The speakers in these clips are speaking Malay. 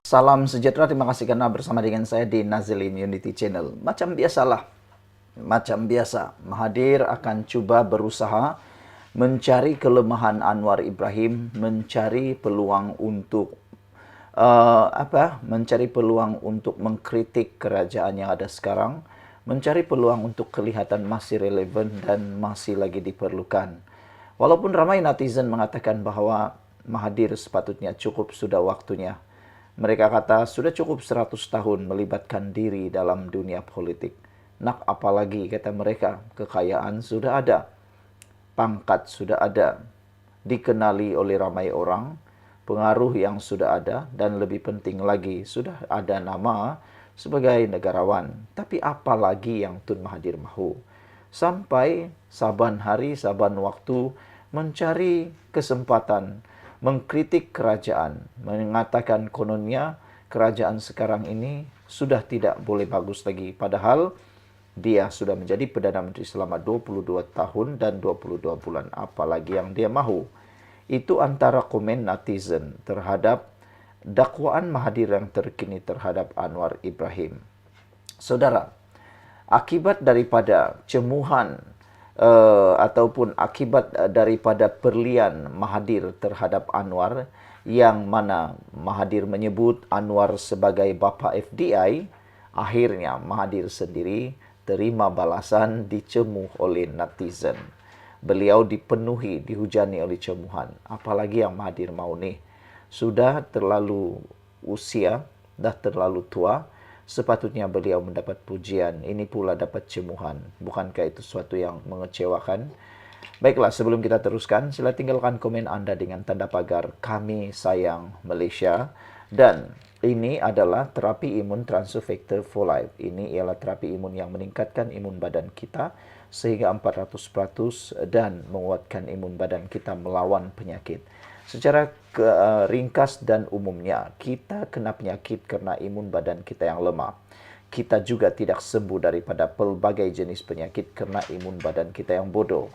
Salam sejahtera, terima kasih karena bersama dengan saya di Nazil Immunity Channel. Macam biasa, Mahathir akan coba berusaha mencari kelemahan Anwar Ibrahim, mencari peluang untuk mencari peluang untuk mengkritik kerajaan yang ada sekarang, mencari peluang untuk kelihatan masih relevan dan masih lagi diperlukan. Walaupun ramai netizen mengatakan bahwa Mahathir sepatutnya sudah waktunya. Mereka kata sudah cukup 100 tahun melibatkan diri dalam dunia politik. Nak apalagi kata mereka, kekayaan sudah ada, pangkat sudah ada, dikenali oleh ramai orang, pengaruh yang sudah ada, dan lebih penting lagi, sudah ada nama sebagai negarawan. Tapi apa lagi yang Tun Mahathir mahu? Sampai saban hari, saban waktu mencari kesempatan, mengkritik kerajaan, mengatakan kononnya kerajaan sekarang ini sudah tidak boleh bagus lagi. Padahal dia sudah menjadi Perdana Menteri selama 22 tahun dan 22 bulan. Apalagi yang dia mahu. Itu antara komen netizen terhadap dakwaan Mahathir yang terkini terhadap Anwar Ibrahim. Saudara, akibat daripada cemuhan ataupun akibat daripada perlian Mahathir terhadap Anwar, yang mana Mahathir menyebut Anwar sebagai bapa FDI, akhirnya Mahathir sendiri terima balasan dicemuh oleh netizen. Beliau dihujani oleh cemuhan. Apalagi yang Mahathir mau nih? Sudah terlalu usia, dah terlalu tua, sepatutnya beliau mendapat pujian. Ini pula dapat cemuhan. Bukankah itu sesuatu yang mengecewakan? Baiklah, sebelum kita teruskan, sila tinggalkan komen Anda dengan tanda pagar Kami Sayang Malaysia. Dan ini adalah terapi imun Transfer Factor for Life. Ini ialah terapi imun yang meningkatkan imun badan kita sehingga 400% dan menguatkan imun badan kita melawan penyakit. Secara ringkas dan umumnya, kita kena penyakit karena imun badan kita yang lemah. Kita juga tidak sembuh daripada pelbagai jenis penyakit karena imun badan kita yang bodoh.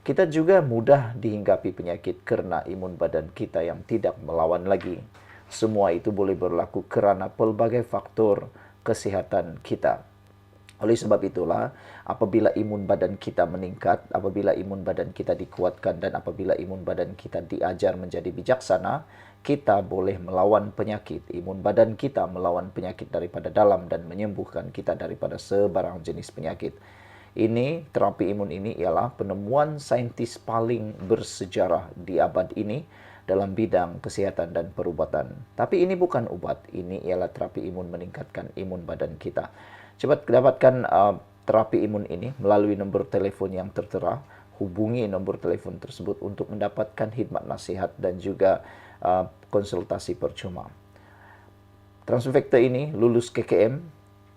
Kita juga mudah dihinggapi penyakit karena imun badan kita yang tidak melawan lagi. Semua itu boleh berlaku kerana pelbagai faktor kesihatan kita. Oleh sebab itulah, apabila imun badan kita meningkat, apabila imun badan kita dikuatkan, dan apabila imun badan kita diajar menjadi bijaksana, kita boleh melawan penyakit. Imun badan kita melawan penyakit daripada dalam dan menyembuhkan kita daripada sebarang jenis penyakit. Ini, terapi imun ini ialah penemuan saintis paling bersejarah di abad ini dalam bidang kesihatan dan perubatan. Tapi ini bukan ubat, ini ialah terapi imun meningkatkan imun badan kita. Cepat dapatkan terapi imun ini melalui nombor telefon yang tertera. Hubungi nombor telefon tersebut untuk mendapatkan khidmat nasihat dan juga konsultasi percuma. Transfer Factor ini lulus KKM,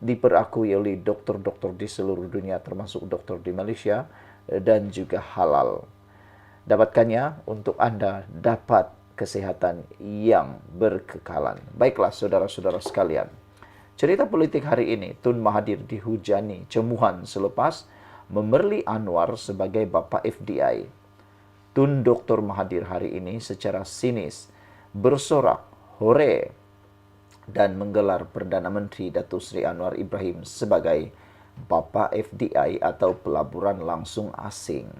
diperakui oleh doktor-doktor di seluruh dunia termasuk doktor di Malaysia dan juga halal. Dapatkannya untuk Anda dapat kesehatan yang berkekalan. Baiklah saudara-saudara sekalian. Cerita politik hari ini, Tun Mahathir dihujani cemuhan selepas memerli Anwar sebagai bapa FDI. Tun Dr. Mahathir hari ini secara sinis bersorak hore dan menggelar Perdana Menteri Datuk Seri Anwar Ibrahim sebagai bapa FDI atau pelaburan langsung asing.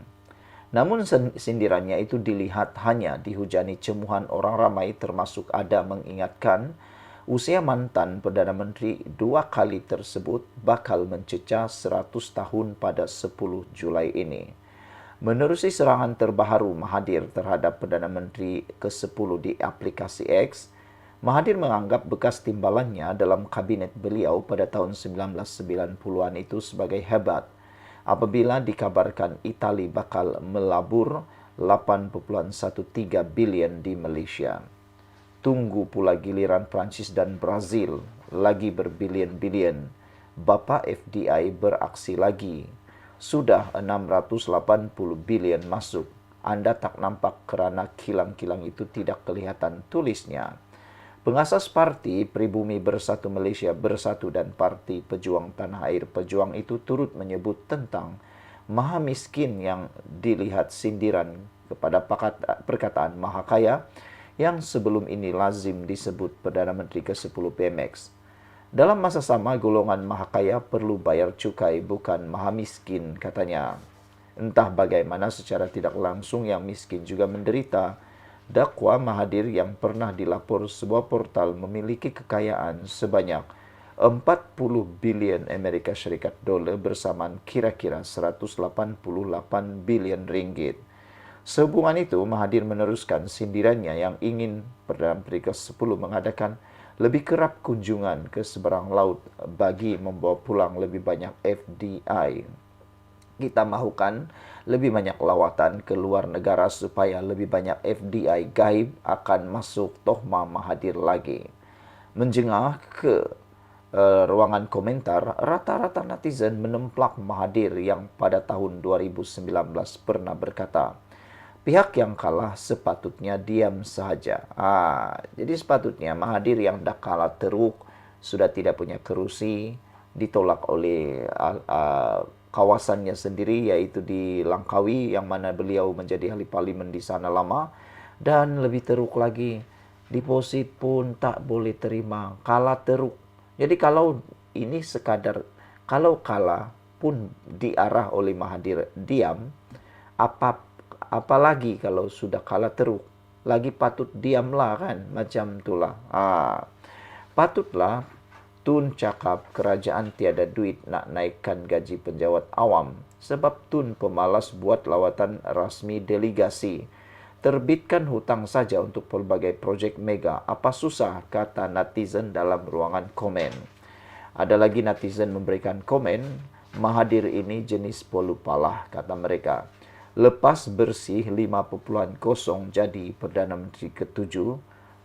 Namun sindirannya itu dilihat hanya dihujani cemuhan orang ramai, termasuk ada mengingatkan usia mantan Perdana Menteri 2 kali tersebut bakal mencecah 100 tahun pada 10 Julai ini. Menerusi serangan terbaru Mahathir terhadap Perdana Menteri ke-10 di aplikasi X, Mahathir menganggap bekas timbalannya dalam kabinet beliau pada tahun 1990-an itu sebagai hebat, apabila dikabarkan Itali bakal melabur 8.13 bilion di Malaysia. Tunggu pula giliran Perancis dan Brazil lagi berbilion-bilion. Bapa FDI beraksi lagi. Sudah 680 bilion masuk. Anda tak nampak kerana kilang-kilang itu tidak kelihatan tulisnya. Pengasas Parti Pribumi Bersatu Malaysia Bersatu dan Parti Pejuang Tanah Air Pejuang itu turut menyebut tentang maha miskin yang dilihat sindiran kepada perkataan maha kaya yang sebelum ini lazim disebut Perdana Menteri ke-10 PMX. Dalam masa sama, golongan maha kaya perlu bayar cukai, bukan maha miskin, katanya. Entah bagaimana secara tidak langsung yang miskin juga menderita. Dakwa Mahathir yang pernah dilapor sebuah portal memiliki kekayaan sebanyak 40 bilion Amerika Syarikat dolar bersamaan kira-kira 188 bilion ringgit. Sehubungan itu, Mahathir meneruskan sindirannya yang ingin Perdana Menteri ke-10 mengadakan lebih kerap kunjungan ke seberang laut bagi membawa pulang lebih banyak FDI. Kita mahukan lebih banyak lawatan ke luar negara supaya lebih banyak FDI gaib akan masuk, tohma Mahathir lagi. Menjengah ke ruangan komentar, rata-rata netizen menemplak Mahathir yang pada tahun 2019 pernah berkata, pihak yang kalah sepatutnya diam saja. Jadi sepatutnya Mahathir yang dah kalah teruk, sudah tidak punya kerusi, ditolak oleh kawasannya sendiri, yaitu di Langkawi, yang mana beliau menjadi ahli parlimen di sana lama, dan lebih teruk lagi, deposit pun tak boleh terima, kalah teruk. Jadi kalau ini sekadar, kalau kalah pun diarah oleh Mahathir diam, apalagi kalau sudah kalah teruk, lagi patut diamlah kan, macam itulah. Patutlah Tun cakap kerajaan tiada duit nak naikkan gaji penjawat awam sebab Tun pemalas buat lawatan rasmi delegasi. Terbitkan hutang saja untuk pelbagai projek mega. Apa susah, kata netizen dalam ruangan komen. Ada lagi netizen memberikan komen, Mahathir ini jenis polupalah, kata mereka. Lepas bersih 5.0 jadi Perdana Menteri ke-7,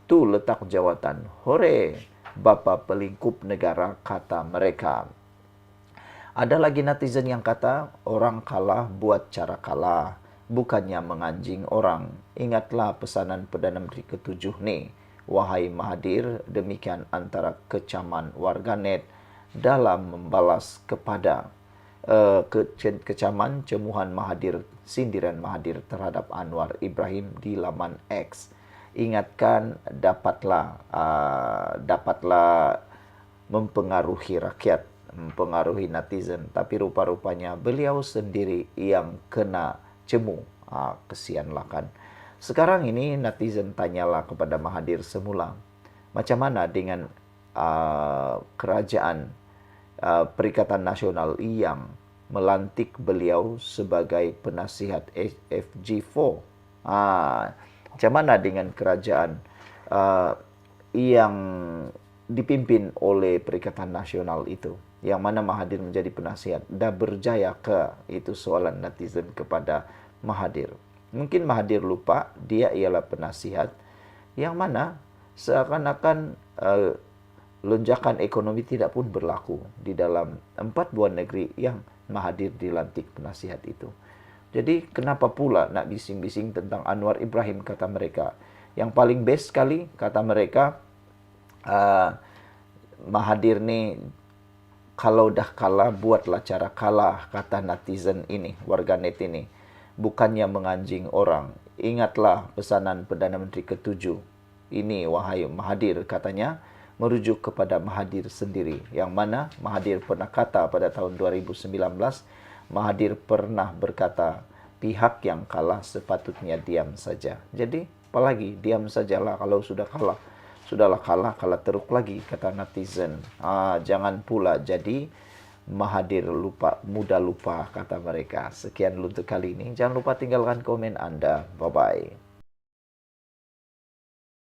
tu letak jawatan. Hore! Bapa pelingkup negara, kata mereka. Ada lagi netizen yang kata, orang kalah buat cara kalah, bukannya menganjing orang. Ingatlah pesanan Perdana Menteri ke-7 nih. Wahai Mahathir, demikian antara kecaman warganet dalam membalas kepada kecaman cemuhan Mahathir, sindiran Mahathir terhadap Anwar Ibrahim di laman X. Ingatkan, dapatlah mempengaruhi rakyat, mempengaruhi netizen, tapi rupa-rupanya beliau sendiri yang kena cemu. Kesianlah kan. Sekarang ini netizen tanyalah kepada Mahathir semula, macam mana dengan kerajaan Perikatan Nasional yang melantik beliau sebagai penasihat FG4. Macam mana dengan kerajaan yang dipimpin oleh Perikatan Nasional itu, yang mana Mahathir menjadi penasihat, dah berjaya ke? Itu soalan netizen kepada Mahathir. Mungkin Mahathir lupa dia ialah penasihat, yang mana seakan-akan lonjakan ekonomi tidak pun berlaku di dalam 4 buah negeri yang Mahathir dilantik penasihat itu. Jadi kenapa pula nak bising-bising tentang Anwar Ibrahim, kata mereka. Yang paling best sekali, kata mereka, Mahathir ni kalau dah kalah, buatlah cara kalah, kata netizen ini, warganet ini. Bukannya menganjing orang. Ingatlah pesanan Perdana Menteri ke-7. Ini wahai Mahathir, katanya, merujuk kepada Mahathir sendiri. Yang mana Mahathir pernah kata pada tahun 2019, Mahathir pernah berkata, pihak yang kalah sepatutnya diam saja. Jadi, apalagi diam sajalah kalau sudah kalah. Sudahlah kalah teruk lagi, kata netizen. Jangan pula jadi Mahathir mudah lupa, kata mereka. Sekian untuk kali ini. Jangan lupa tinggalkan komen Anda. Bye-bye.